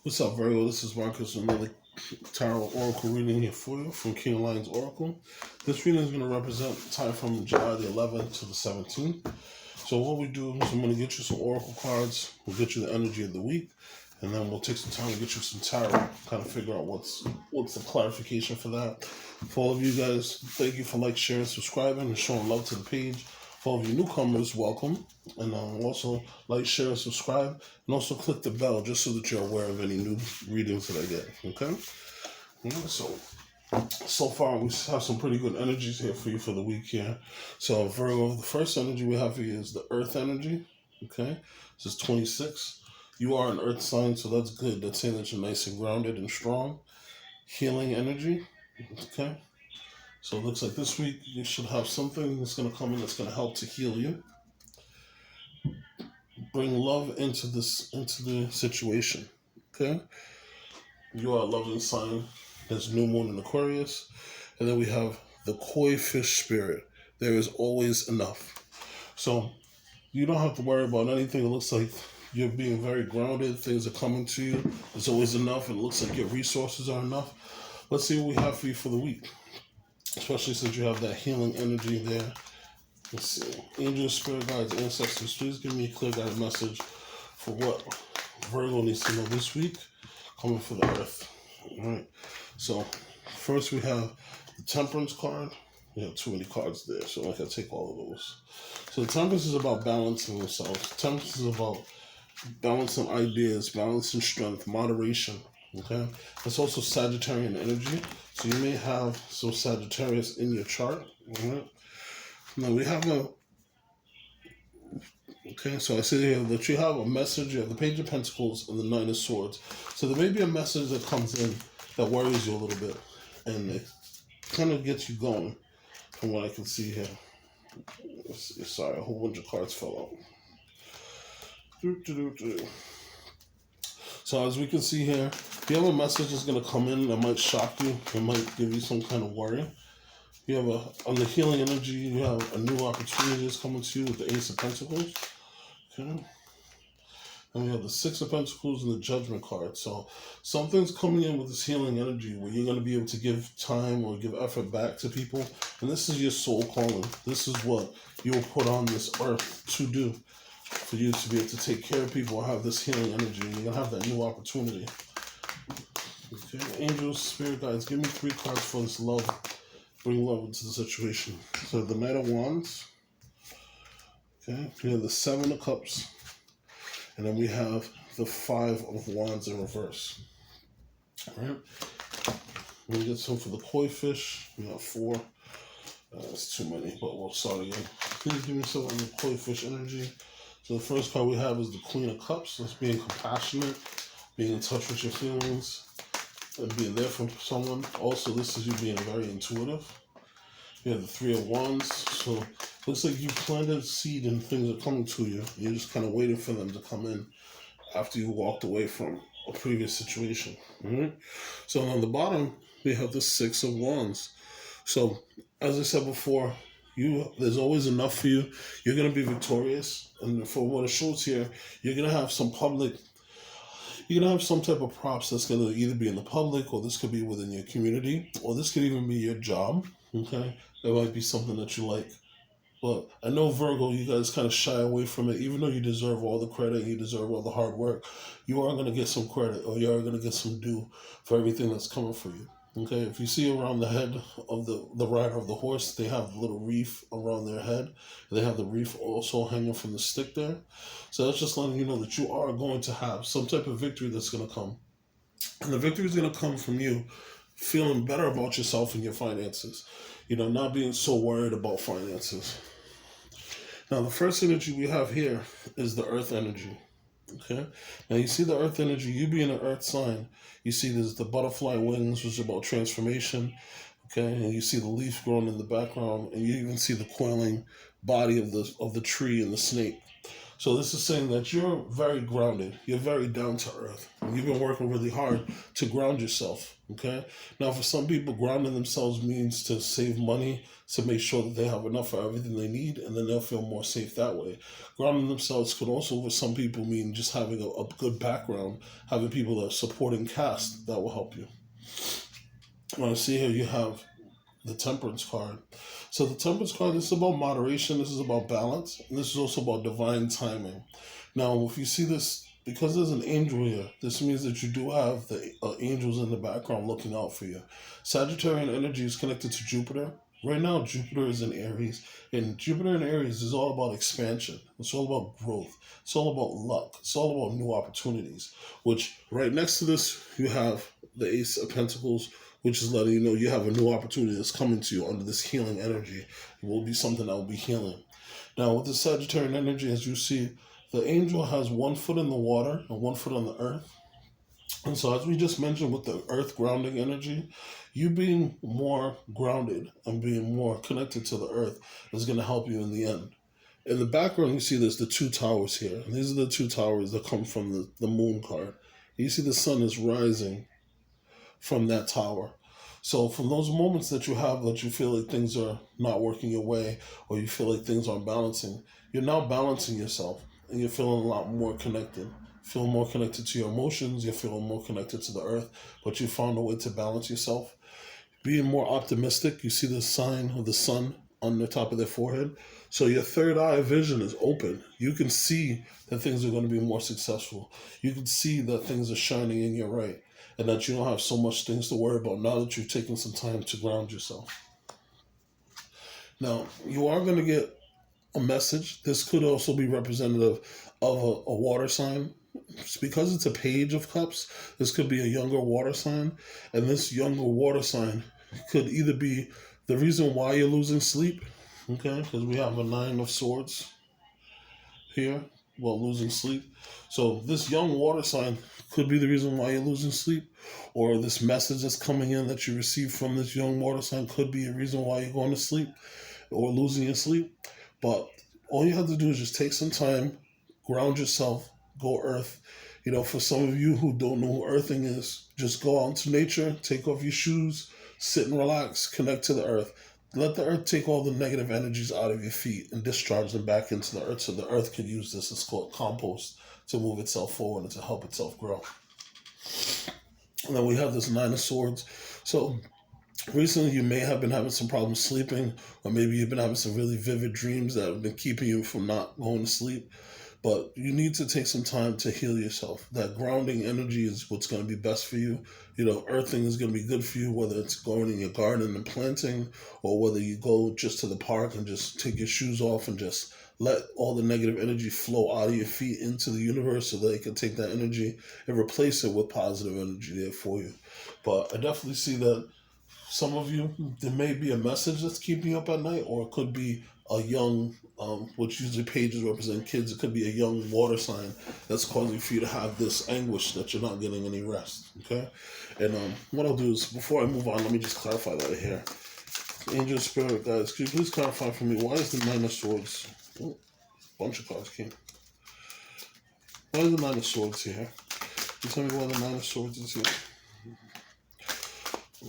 What's up, Virgo? This is Marcus, another Tarot Oracle reading here for you from Kingoflionsoracle Oracle. This reading is going to represent time from July the 11th to the 17th. So what we do is I'm going to get you some Oracle cards, we'll get you the energy of the week, and then we'll take some time to get you some Tarot, kind of figure out what's the clarification for that. For all of you guys, thank you for sharing, subscribing, and showing love to the page. For all of you newcomers, welcome. And also share, and subscribe, and also click the bell just so that you're aware of any new readings that I get. Okay? Yeah, so far we have some pretty good energies here for you for the week here. So Virgo, the first energy we have for you is the Earth energy. Okay? This is 26. You are an Earth sign, so that's good. That's saying that you're nice and grounded and strong. Healing energy. Okay? So it looks like this week you should have something that's going to come in that's going to help to heal you. Bring love into the situation. Okay? You are a loving sign. There's new moon in Aquarius. And then we have the koi fish spirit. There is always enough. So you don't have to worry about anything. It looks like you're being very grounded. Things are coming to you. There's always enough. It looks like your resources are enough. Let's see what we have for you for the week. Especially since you have that healing energy there. Let's see. Angels, spirit guides, ancestors, please give me a clear guided message for what Virgo needs to know this week coming for the Earth. Alright. So first we have the Temperance card. We have too many cards there, so I can take all of those. So the Temperance is about balancing yourself. Temperance is about balancing ideas, balancing strength, moderation. Okay? It's also Sagittarian energy. So you may have some Sagittarius in your chart. Alright? Now we have so I see here that you have a message. You have the Page of Pentacles and the Nine of Swords. So there may be a message that comes in that worries you a little bit, and it kind of gets you going from what I can see here. Sorry, a whole bunch of cards fell out. So as we can see here, if you have a message that's going to come in that might shock you, it might give you some kind of worry. You have on the healing energy, you have a new opportunity that's coming to you with the Ace of Pentacles. Okay. And we have the Six of Pentacles and the Judgment card. So something's coming in with this healing energy where you're going to be able to give time or give effort back to people. And this is your soul calling. This is what you were put on this earth to do. For you to be able to take care of people or have this healing energy. And you're going to have that new opportunity. Okay. Angels, spirit guides, give me 3 cards for this love. Bring love into the situation. So the Knight of Wands. Okay. We have the 7 of Cups. And then we have the 5 of Wands in reverse. Alright. We're going to get some for the koi fish. We have 4. That's too many, but we'll start again. Please give me some of the koi fish energy. So the first card we have is the Queen of Cups. That's being compassionate, being in touch with your feelings, and being there for someone. Also, this is you being very intuitive. You have the 3 of Wands. So it looks like you planted a seed and things are coming to you. You're just kind of waiting for them to come in after you walked away from a previous situation. Mm-hmm. So on the bottom, we have the 6 of Wands. So as I said before, there's always enough for you. You're going to be victorious. And for what it shows here, you're going to have some type of props that's going to either be in the public, or this could be within your community, or this could even be your job. Okay? That might be something that you like. But I know, Virgo, you guys kind of shy away from it. Even though you deserve all the credit, you deserve all the hard work, you are going to get some credit, or you are going to get some due for everything that's coming for you. Okay, if you see around the head of the rider of the horse, they have the little wreath around their head. They have the wreath also hanging from the stick there. So that's just letting you know that you are going to have some type of victory that's going to come. And the victory is going to come from you feeling better about yourself and your finances. Not being so worried about finances. Now, the first energy we have here is the Earth energy. Okay. Now you see the Earth energy, you being an Earth sign, you see there's the butterfly wings, which is about transformation. Okay, and you see the leaf growing in the background, and you even see the coiling body of the tree and the snake. So this is saying that you're very grounded. You're very down to earth. You've been working really hard to ground yourself. Okay. Now, for some people, grounding themselves means to save money, to make sure that they have enough for everything they need, and then they'll feel more safe that way. Grounding themselves could also, for some people, mean just having a good background, having people that are supporting cast that will help you. I see here you have the Temperance card. So the Temperance card, this is about moderation, this is about balance, and this is also about divine timing. Now, if you see this, because there's an angel here, this means that you do have the angels in the background looking out for you. Sagittarian energy is connected to Jupiter. Right now, Jupiter is in Aries, and Jupiter in Aries is all about expansion. It's all about growth. It's all about luck. It's all about new opportunities, which right next to this, you have the Ace of Pentacles, which is letting you know you have a new opportunity that's coming to you under this healing energy. It will be something that will be healing. Now, with the Sagittarian energy, as you see, the angel has 1 foot in the water and 1 foot on the earth. And so, as we just mentioned with the earth grounding energy, you being more grounded and being more connected to the earth is going to help you in the end. In the background, you see there's the 2 towers here. And these are the 2 towers that come from the moon card. You see the sun is rising from that tower. So from those moments that you have that you feel like things are not working your way, or you feel like things aren't balancing, you're now balancing yourself and you're feeling a lot more connected. Feel more connected to your emotions, you're feeling more connected to the earth, but you found a way to balance yourself. Being more optimistic, you see the sign of the sun on the top of their forehead. So your third eye vision is open. You can see that things are going to be more successful. You can see that things are shining in your right, and that you don't have so much things to worry about now that you've taken some time to ground yourself. Now, you are going to get a message. This could also be representative of a water sign. It's because it's a Page of Cups, this could be a younger water sign, and this younger water sign could either be the reason why you're losing sleep, okay, because we have a 9 of Swords here, well, losing sleep. So this young water sign could be the reason why you're losing sleep, or this message that's coming in that you receive from this young water sign could be a reason why you're going to sleep or losing your sleep. But all you have to do is just take some time, ground yourself, go earth. You know, for some of you who don't know who earthing is, just go out into nature, take off your shoes, sit and relax, connect to the earth. Let the earth take all the negative energies out of your feet and discharge them back into the earth so the earth can use this. It's called compost to move itself forward and to help itself grow. And then we have this 9 of Swords. So recently you may have been having some problems sleeping, or maybe you've been having some really vivid dreams that have been keeping you from not going to sleep. But you need to take some time to heal yourself. That grounding energy is what's going to be best for you. You know, earthing is going to be good for you, whether it's going in your garden and planting, or whether you go just to the park and just take your shoes off and just let all the negative energy flow out of your feet into the universe so that they can take that energy and replace it with positive energy there for you. But I definitely see that some of you, there may be a message that's keeping you up at night, or it could be a young, which usually pages represent kids, it could be a young water sign that's causing for you to have this anguish that you're not getting any rest, okay? And what I'll do is, before I move on, let me just clarify that here. Angel Spirit, guys, could you please clarify for me, why is the 9 of Swords, bunch of cards came. Why is the 9 of Swords here? Can you tell me why the 9 of Swords is here?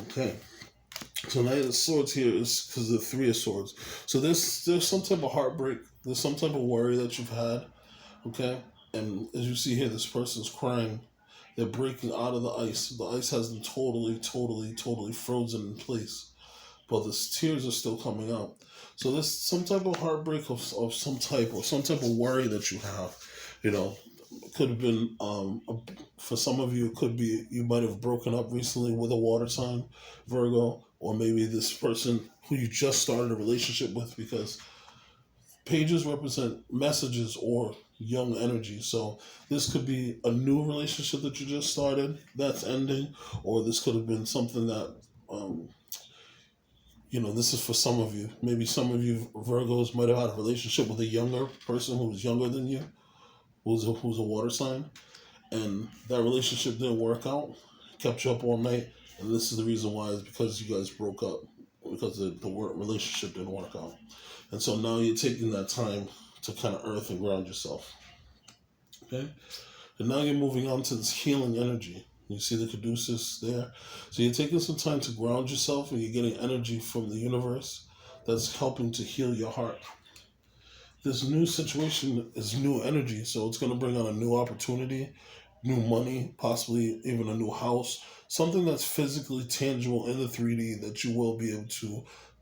Okay. So 9 of Swords here is because of the 3 of Swords. So there's some type of heartbreak. There's some type of worry that you've had. Okay? And as you see here, this person's crying. They're breaking out of the ice. The ice has them totally frozen in place. But the tears are still coming out. So there's some type of heartbreak of some type, or some type of worry that you have. You know, it could have been, for some of you, it could be you might have broken up recently with a water sign, Virgo, or maybe this person who you just started a relationship with, because pages represent messages or young energy. So this could be a new relationship that you just started that's ending, or this could have been something that, this is for some of you. Maybe some of you Virgos might have had a relationship with a younger person who was younger than you, who's a water sign, and that relationship didn't work out, kept you up all night, and this is the reason why, is because you guys broke up, because the relationship didn't work out. And so now you're taking that time to kind of earth and ground yourself. Okay? And now you're moving on to this healing energy. You see the caduceus there? So you're taking some time to ground yourself, and you're getting energy from the universe that's helping to heal your heart. This new situation is new energy, so it's going to bring on a new opportunity, new money, possibly even a new house, something that's physically tangible in the 3D that you will be able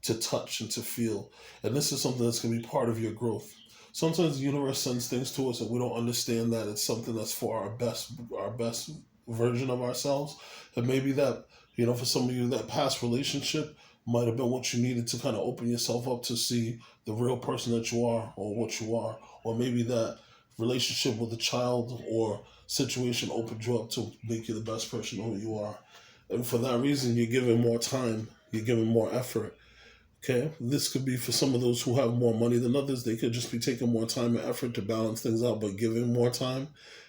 to touch and to feel. And this is something that's going to be part of your growth. Sometimes the universe sends things to us and we don't understand that it's something that's for our best version of ourselves. And maybe that, for some of you, that past relationship might have been what you needed to kind of open yourself up to see the real person that you are or what you are. Or maybe that relationship with a child or situation opened you up to make you the best person who you are. And for that reason, you're giving more time, you're giving more effort. Okay, this could be for some of those who have more money than others. They could just be taking more time and effort to balance things out, but giving more time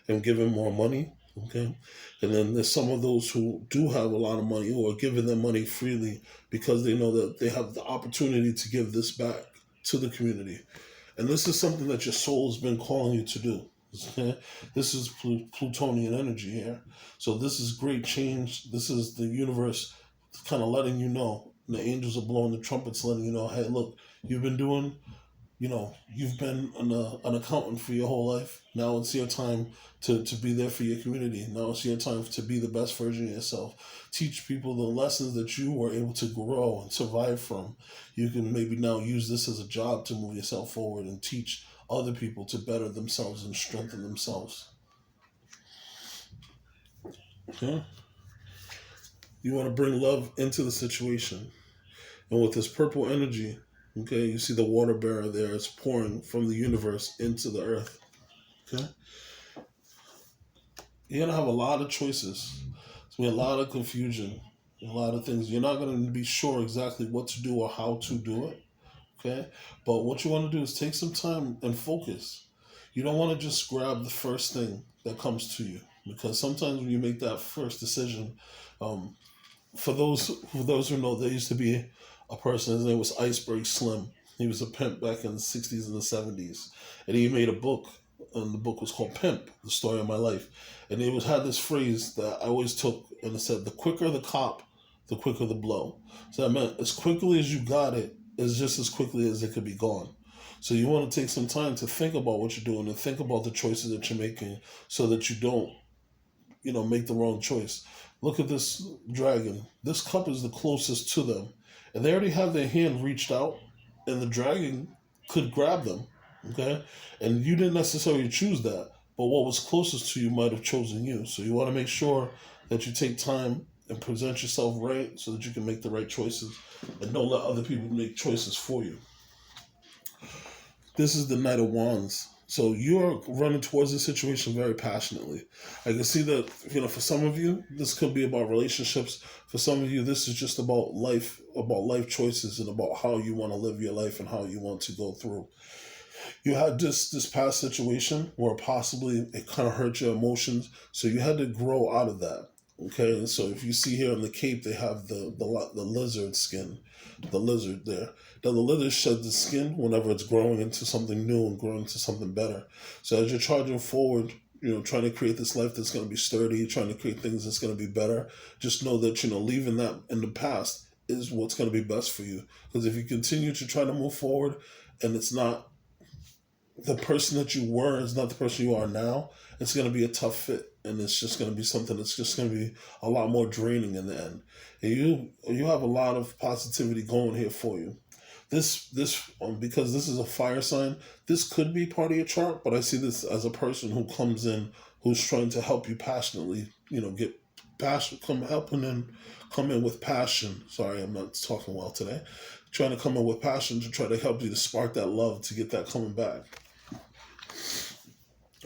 and giving more money. Okay, and then there's some of those who do have a lot of money who are giving their money freely because they know that they have the opportunity to give this back to the community. And this is something that your soul has been calling you to do. Okay? This is Plutonian energy here. So this is great change. This is the universe kind of letting you know. The angels are blowing the trumpets, letting you know, hey, look, you've been doing, you've been an accountant for your whole life. Now it's your time to be there for your community. Now it's your time to be the best version of yourself. Teach people the lessons that you were able to grow and survive from. You can maybe now use this as a job to move yourself forward and teach other people to better themselves and strengthen themselves. Okay? You want to bring love into the situation. And with this purple energy, okay, you see the water bearer there. It's pouring from the universe into the earth. Okay? You're going to have a lot of choices. There's going to be a lot of confusion, a lot of things. You're not going to be sure exactly what to do or how to do it. Okay? But what you want to do is take some time and focus. You don't want to just grab the first thing that comes to you. Because sometimes when you make that first decision, for those who know, there used to be a person, his name was Iceberg Slim. He was a pimp back in the 60s and the 70s. And he made a book, and the book was called Pimp, The Story of My Life. And it had this phrase that I always took, and it said, the quicker the cop, the quicker the blow. So that meant as quickly as you got it, is just as quickly as it could be gone. So you want to take some time to think about what you're doing and think about the choices that you're making so that you don't, make the wrong choice. Look at this dragon. This cup is the closest to them. And they already have their hand reached out, and the dragon could grab them. Okay? And you didn't necessarily choose that, but what was closest to you might have chosen you. So you want to make sure that you take time and present yourself right so that you can make the right choices and don't let other people make choices for you. This is the Knight of Wands. So you're running towards this situation very passionately. I can see that, for some of you, this could be about relationships. For some of you, this is just about life choices and about how you want to live your life and how you want to go through. You had this past situation where possibly it kind of hurt your emotions, so you had to grow out of that. Okay, and so if you see here on the cape, they have the lizard skin, the lizard there. Now the lizard sheds the skin whenever it's growing into something new and growing into something better. So as you're charging forward, trying to create this life that's going to be sturdy, trying to create things that's going to be better, just know that, leaving that in the past is what's going to be best for you. Because if you continue to try to move forward and it's not the person that you were is not the person you are now, it's going to be a tough fit. And it's just going to be something that's just going to be a lot more draining in the end. And you have a lot of positivity going here for you. This because this is a fire sign, this could be part of your chart, but I see this as a person who comes in, who's trying to help you passionately, get passion, come in with passion. Sorry, I'm not talking well today. Trying to come in with passion to try to help you to spark that love to get that coming back.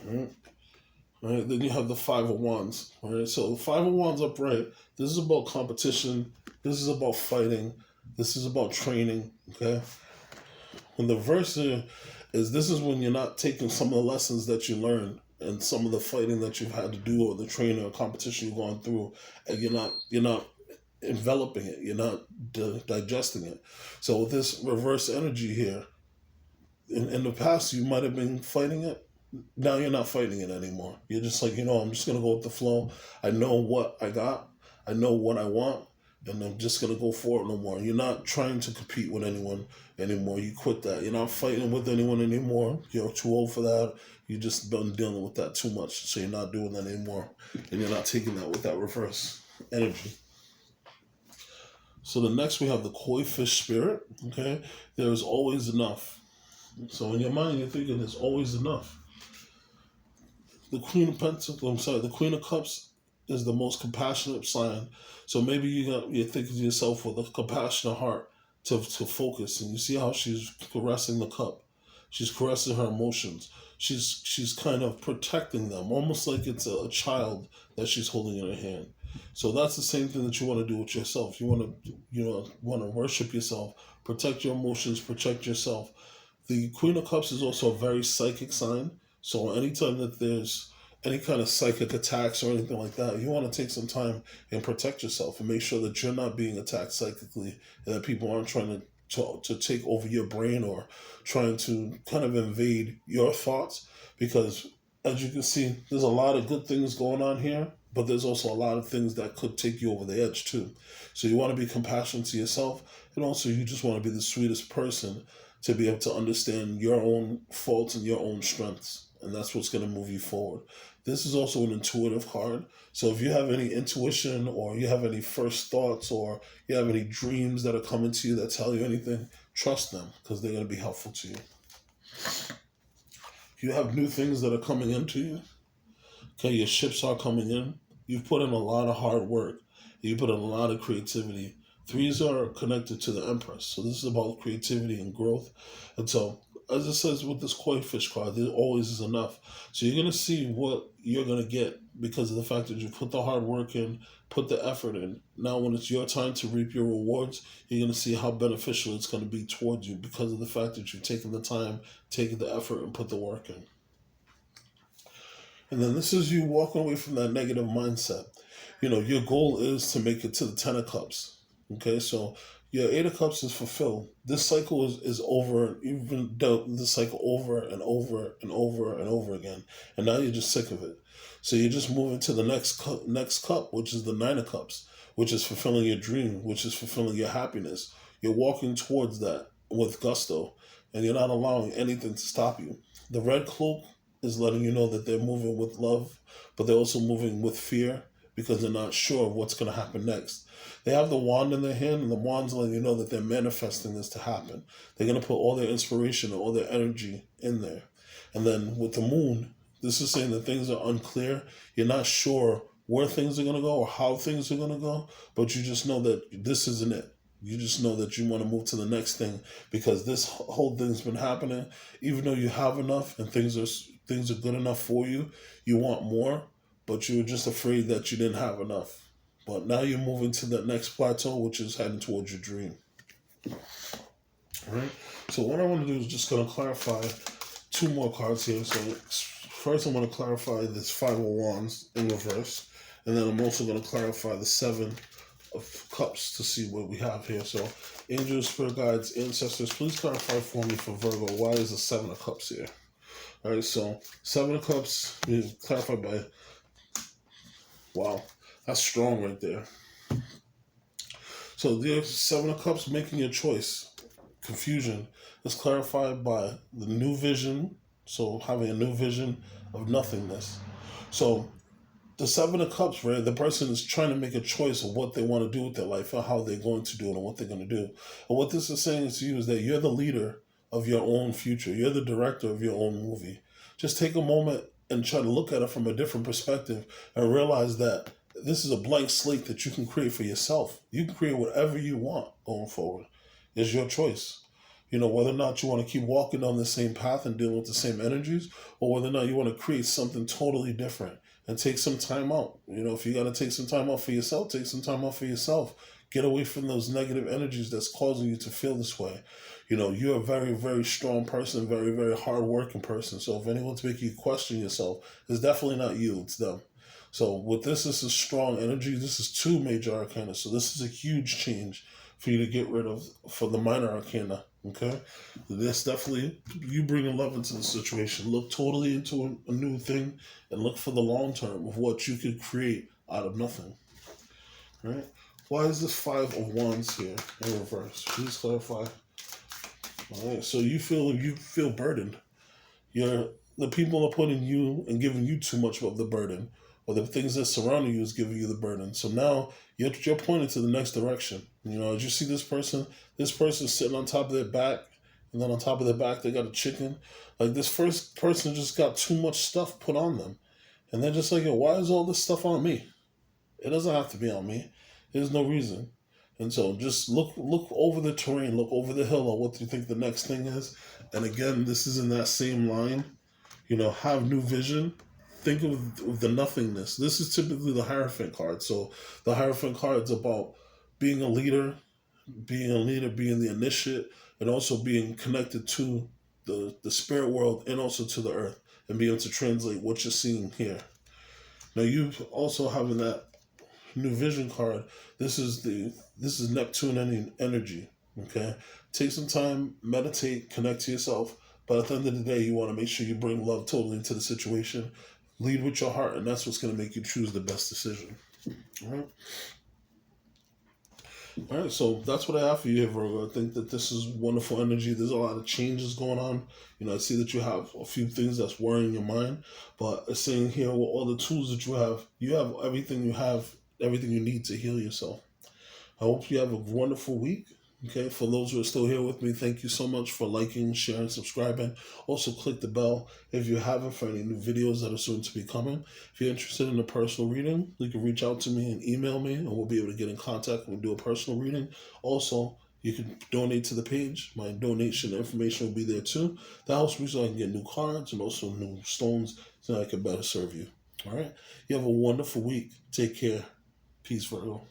All right, then you have the Five of Wands. All right, so the Five of Wands upright. This is about competition. This is about fighting. This is about training. Okay. When the verse is, this is when you're not taking some of the lessons that you learned and some of the fighting that you've had to do, or the training or competition you've gone through, and you're not enveloping it. You're not digesting it. So with this reverse energy here, in the past you might have been fighting it. now you're not fighting it anymore. You're just like, I'm just going to go with the flow. I know what I got. I know what I want. And I'm just going to go for it no more. You're not trying to compete with anyone anymore. You quit that. You're not fighting with anyone anymore. You're too old for that. You just been dealing with that too much. So you're not doing that anymore. And you're not taking that with that reverse energy. So the next we have the koi fish spirit. Okay. There is always enough. So in your mind, you're thinking there's always enough. The the Queen of Cups is the most compassionate sign. So maybe you're thinking to yourself with a compassionate heart to focus, and you see how she's caressing the cup. She's caressing her emotions. She's kind of protecting them, almost like it's a child that she's holding in her hand. So that's the same thing that you want to do with yourself. You want to worship yourself, protect your emotions, protect yourself. The Queen of Cups is also a very psychic sign. So anytime that there's any kind of psychic attacks or anything like that, you want to take some time and protect yourself and make sure that you're not being attacked psychically and that people aren't trying to take over your brain or trying to kind of invade your thoughts. Because as you can see, there's a lot of good things going on here, but there's also a lot of things that could take you over the edge too. So you want to be compassionate to yourself, and also you just want to be the sweetest person to be able to understand your own faults and your own strengths. And that's what's going to move you forward. This is also an intuitive card. So if you have any intuition or you have any first thoughts or you have any dreams that are coming to you that tell you anything, trust them because they're going to be helpful to you. You have new things that are coming into you. Okay, your ships are coming in. You've put in a lot of hard work. You put in a lot of creativity. Threes are connected to the Empress. So this is about creativity and growth. And so, as it says with this koi fish card, there always is enough. So you're going to see what you're going to get because of the fact that you put the hard work in, put the effort in. Now when it's your time to reap your rewards, you're going to see how beneficial it's going to be towards you because of the fact that you've taken the time, taken the effort, and put the work in. And then this is you walking away from that negative mindset. Your goal is to make it to the 10 of Cups. Okay, so your 8 of Cups is fulfilled. This cycle is over. You've been dealt this cycle over and over and over and over again. And now you're just sick of it. So you're just moving to the next cup, which is the 9 of Cups, which is fulfilling your dream, which is fulfilling your happiness. You're walking towards that with gusto, and you're not allowing anything to stop you. The red cloak is letting you know that they're moving with love, but they're also moving with fear because they're not sure of what's going to happen next. They have the wand in their hand, and the wand's letting you know that they're manifesting this to happen. They're going to put all their inspiration and all their energy in there. And then with the moon, this is saying that things are unclear. You're not sure where things are going to go or how things are going to go, but you just know that this isn't it. You just know that you want to move to the next thing because this whole thing's been happening. Even though you have enough and things are good enough for you, you want more, but you were just afraid that you didn't have enough. But now you're moving to the next plateau, which is heading towards your dream. All right. So what I want to do is just going to clarify 2 more cards here. So first I'm going to clarify this 5 of Wands in reverse. And then I'm also going to clarify the 7 of Cups to see what we have here. So angels, spirit guides, ancestors, please clarify for me for Virgo. Why is the 7 of Cups here? All right, so 7 of Cups, clarified by, wow, that's strong right there. So the 7 of Cups, making your choice. Confusion is clarified by the new vision, so having a new vision of nothingness. So the 7 of Cups, right, the person is trying to make a choice of what they want to do with their life and how they're going to do it and what they're going to do. And what this is saying to you is that you're the leader of your own future. You're the director of your own movie. Just take a moment and try to look at it from a different perspective and realize that this is a blank slate that you can create for yourself. You can create whatever you want going forward. It's your choice. Whether or not you want to keep walking down the same path and dealing with the same energies, or whether or not you want to create something totally different and take some time out. If you got to take some time out for yourself, take some time out for yourself. Get away from those negative energies that's causing you to feel this way. You're a very, very strong person, very, very hardworking person. So if anyone's making you question yourself, it's definitely not you, it's them. So with this is strong energy. This is 2 major arcana. So this is a huge change for you to get rid of for the minor arcana Okay, there's definitely you bringing love into the situation. Look totally into a new thing, and look for the long term of what you could create out of nothing. Right? Why is this Five of Wands here in reverse? Please clarify. All right, so you feel burdened. You're the people are putting you and giving you too much of the burden, or the things that surrounding you is giving you the burden. So now you're pointed to the next direction. You know, as you see this person sitting on top of their back, and then on top of their back they got a chicken. Like this first person just got too much stuff put on them, and they're just like, yo, why is all this stuff on me? It doesn't have to be on me. There's no reason. And so just look over the terrain, look over the hill on what you think the next thing is. And again, this is in that same line. You know, have new vision. Think of the nothingness. This is typically the Hierophant card. So the Hierophant card is about being a leader, being the initiate, and also being connected to the spirit world and also to the earth, and being able to translate what you're seeing here. Now you also having that new vision card. This is Neptune energy. Okay, take some time, meditate, connect to yourself. But at the end of the day, you want to make sure you bring love totally into the situation. Lead with your heart, and that's what's going to make you choose the best decision. All right. All right, so that's what I have for you here, Virgo. I think that this is wonderful energy. There's a lot of changes going on. You know, I see that you have a few things that's worrying your mind, but it's saying here with all the tools that you have everything you need to heal yourself. I hope you have a wonderful week. Okay, for those who are still here with me, thank you so much for liking, sharing, subscribing. Also, click the bell if you haven't for any new videos that are soon to be coming. If you're interested in a personal reading, you can reach out to me and email me, and we'll be able to get in contact and do a personal reading. Also, you can donate to the page. My donation information will be there too. That helps me so I can get new cards and also new stones so I can better serve you. All right. You have a wonderful week. Take care. Peace, Virgo.